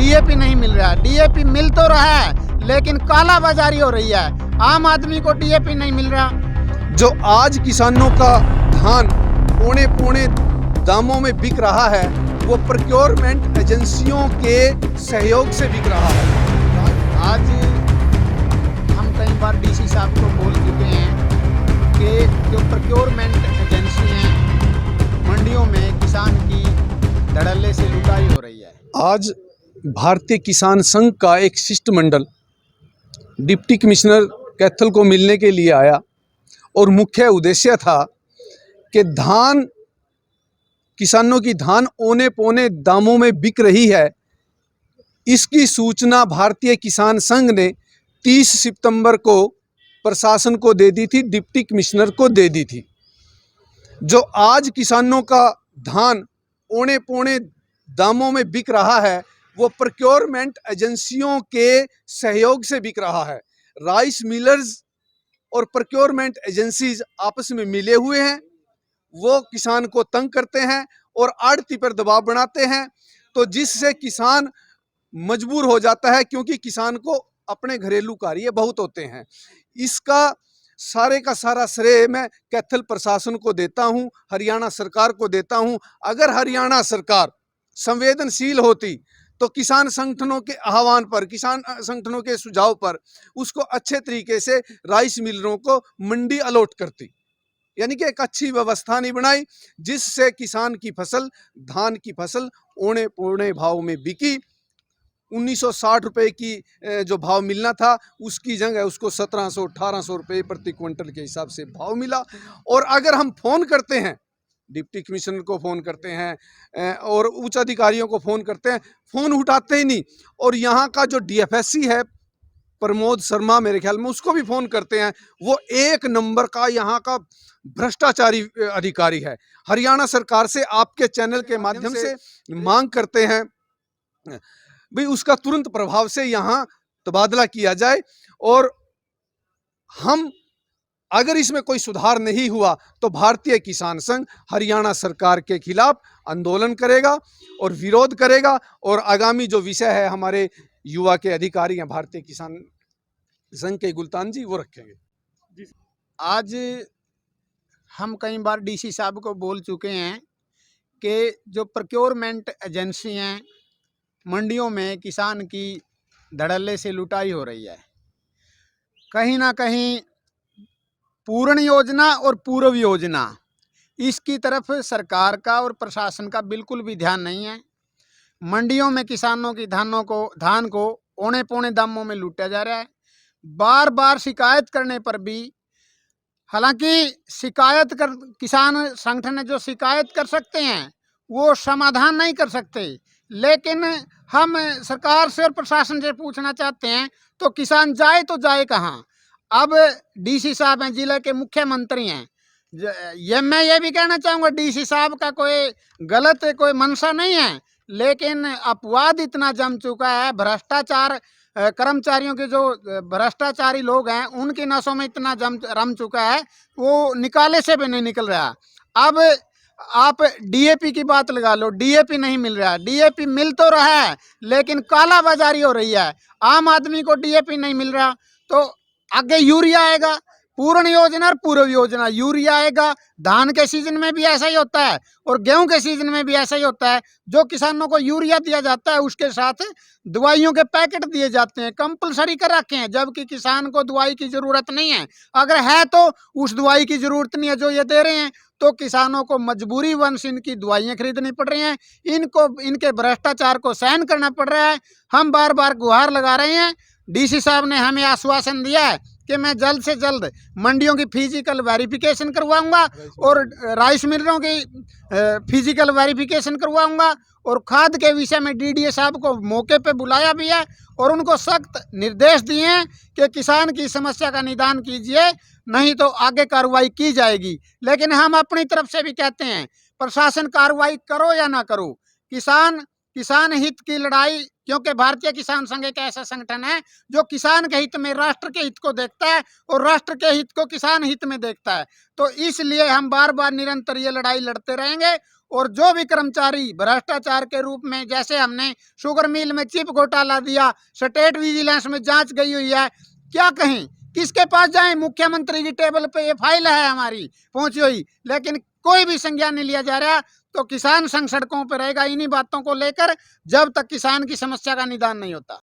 DAP नहीं मिल रहा। DAP मिल तो रहा है लेकिन काला बाजारी हो रही है, आम आदमी को डीएपी नहीं मिल रहा। जो आज किसानों का धान पौने पौने दामों में बिक रहा है वो प्रोक्योरमेंट एजेंसियों के सहयोग से बिक रहा है। आज हम कई बार डीसी साहब को बोल चुके हैं कि जो प्रोक्योरमेंट एजेंसी हैं मंडियों में किसान की धड़ल्ले से लुटाई हो रही है। आज भारतीय किसान संघ का एक शिष्टमंडल डिप्टी कमिश्नर कैथल को मिलने के लिए आया और मुख्य उद्देश्य था कि धान किसानों की धान औने पौने दामों में बिक रही है, इसकी सूचना भारतीय किसान संघ ने 30 सितंबर को प्रशासन को दे दी थी, डिप्टी कमिश्नर को दे दी थी। जो आज किसानों का धान औने पौने दामों में बिक रहा है वो प्रोक्योरमेंट एजेंसियों के सहयोग से बिक रहा है। राइस मिलर्स और प्रोक्योरमेंट एजेंसीज आपस में मिले हुए हैं, वो किसान को तंग करते हैं और आड़ती पर दबाव बनाते हैं, तो जिससे किसान मजबूर हो जाता है, क्योंकि किसान को अपने घरेलू कार्य बहुत होते हैं। इसका सारे का सारा श्रेय मैं कैथल प्रशासन को देता हूं, हरियाणा सरकार को देता हूं। अगर हरियाणा सरकार संवेदनशील होती तो किसान संगठनों के आह्वान पर, किसान संगठनों के सुझाव पर उसको अच्छे तरीके से राइस मिलरों को मंडी अलॉट करती, यानी कि एक अच्छी व्यवस्था नहीं बनाई जिससे किसान की फसल, धान की फसल औने पौने भाव में बिकी। 1960 रुपए की जो भाव मिलना था उसकी जगह उसको 1700-1800 रुपये प्रति क्विंटल के हिसाब से भाव मिला। और अगर हम फोन करते हैं, डिप्टी कमिश्नर को फ़ोन करते हैं और उच्च अधिकारियों को फ़ोन करते हैं, फ़ोन उठाते ही नहीं। और यहाँ का जो डीएफएससी है प्रमोद शर्मा, मेरे ख्याल में उसको भी फ़ोन करते हैं, वो एक नंबर का यहाँ का भ्रष्टाचारी अधिकारी है। हरियाणा सरकार से आपके चैनल के माध्यम से मांग करते हैं भाई उसका तुरंत प्रभाव से यहाँ तबादला किया जाए, और हम अगर इसमें कोई सुधार नहीं हुआ तो भारतीय किसान संघ हरियाणा सरकार के खिलाफ आंदोलन करेगा और विरोध करेगा। और आगामी जो विषय है हमारे युवा के अधिकारी हैं भारतीय किसान संघ के गुलतान जी, वो रखेंगे। आज हम कई बार डीसी साहब को बोल चुके हैं कि जो प्रोक्योरमेंट एजेंसी हैं मंडियों में किसान की धड़ल्ले से लुटाई हो रही है। कहीं ना कहीं पूर्ण योजना और पूर्व योजना, इसकी तरफ सरकार का और प्रशासन का बिल्कुल भी ध्यान नहीं है। मंडियों में किसानों की धान को औने पौने दामों में लूटा जा रहा है। बार बार शिकायत करने पर भी, हालांकि किसान संगठन जो शिकायत कर सकते हैं वो समाधान नहीं कर सकते, लेकिन हम सरकार से और प्रशासन से पूछना चाहते हैं तो किसान जाए तो जाए कहाँ। अब डीसी साहब हैं, जिले के मुख्यमंत्री हैं, मैं ये भी कहना चाहूँगा डीसी साहब का कोई गलत कोई मंशा नहीं है, लेकिन अपवाद इतना जम चुका है, भ्रष्टाचार कर्मचारियों के जो भ्रष्टाचारी लोग हैं उनकी नसों में इतना रम चुका है, वो निकाले से भी नहीं निकल रहा। अब आप डीएपी की बात लगा लो, डीएपी नहीं मिल रहा। डीएपी मिल तो रहा है लेकिन काला बाजारी हो रही है, आम आदमी को डीएपी नहीं मिल रहा। तो आगे यूरिया आएगा, पूर्ण योजना और पूर्व योजना, यूरिया आएगा। धान के सीजन में भी ऐसा ही होता है और गेहूं के सीजन में भी ऐसा ही होता है। जो किसानों को यूरिया दिया जाता है उसके साथ दवाइयों के पैकेट दिए जाते हैं, कंपलसरी कर रखे हैं, जबकि किसान को दवाई की जरूरत नहीं है। अगर है तो उस दवाई की जरूरत नहीं है जो ये दे रहे हैं, तो किसानों को मजबूरी वंश इनकी दवाइयाँ खरीदनी पड़ रही हैं, इनको इनके भ्रष्टाचार को सहन करना पड़ रहा है। हम बार बार गुहार लगा रहे हैं। डीसी साहब ने हमें आश्वासन दिया है कि मैं जल्द से जल्द मंडियों की फिजिकल वेरिफिकेशन करवाऊंगा और राइस मिलरों की फिजिकल वेरिफिकेशन करवाऊंगा, और खाद के विषय में डीडीए साहब को मौके पे बुलाया भी है और उनको सख्त निर्देश दिए हैं कि किसान की समस्या का निदान कीजिए, नहीं तो आगे कार्रवाई की जाएगी। लेकिन हम अपनी तरफ से भी कहते हैं प्रशासन कार्रवाई करो या ना करो, किसान हित की लड़ाई, क्योंकि भारतीय किसान संघ एक ऐसा संगठन है जो किसान के हित में राष्ट्र के हित को देखता है और राष्ट्र के हित को किसान हित में देखता है। तो इसलिए हम बार बार निरंतर ये लड़ाई लड़ते रहेंगे और जो भी कर्मचारी भ्रष्टाचार के रूप में, जैसे हमने शुगर मिल में चिप घोटाला दिया, स्टेट विजिलेंस में जांच गई हुई है, क्या कहें, किसके पास जाएं? मुख्यमंत्री की टेबल पे ये फाइल है हमारी पहुंची हुई, लेकिन कोई भी संज्ञान नहीं लिया जा रहा। तो किसान संघ सड़कों पर रहेगा इन्हीं बातों को लेकर, जब तक किसान की समस्या का निदान नहीं होता।